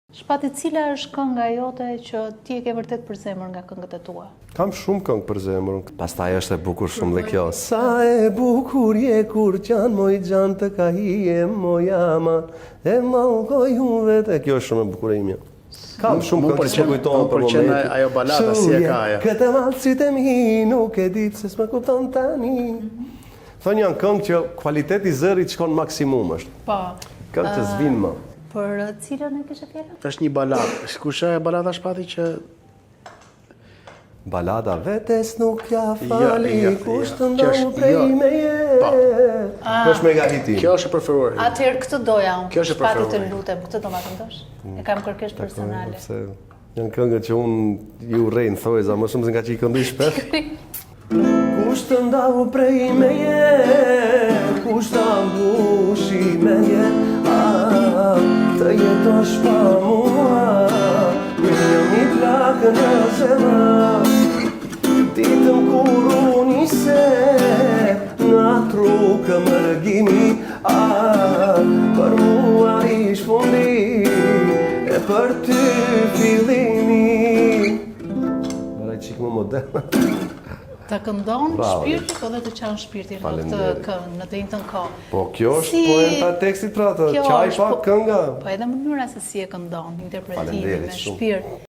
Shpati, cila është kënga jote që ti e ke vërtet për zemër nga këngët e tua? Kam shumë këngë për zemër. Pastaj është e bukur shumë dhe kjo. Sa e bukur je kur qanë moj gjanë të ka hije moja ma e malkoj unë vete. Kjo është shumë e bukur e imja. Kam shumë këngë që kujtohen për momentin. Ajo balada si e ka ajo. Këtë malësit e mi nuk e ditë se s'ma kupton tani. Thonë janë këngë që kvaliteti zërit shkon maksimum është. Po. Këngë që s'vinë më. Për cilën e kishe fjellën? Është një baladë. Kush është balada Shpati që Balada vetes nuk ja fali, kush të ndohu prej me Po. Kjo është mega hiti. Kjo është e preferuar. Atëherë këtë doja unë. Kjo është e Shpati, të preferuar. lutem, këtë do ma këndosh? E kam kërkesh personale. Se janë këngët që unë ju rejnë thojza, më shumë se nga që i këndoj shpesh. Kush të ndahu prej me kush të mbushi me të jetosh pa mua, një mi plakë në zemër, ditën kur unë se në atru këmërgimi, për mua ish fundi, e për ty fillimi. Bara i qikë më modern. Të këndon shpirti, po dhe të qanë shpirtin në këtë këngë, në të njëjtën kohë. Po kjo është poenta e tekstit pra të qaj pa kënga. Po edhe mënyra se si e këndon, interpretimi me Faleminderit shumë. shpirt.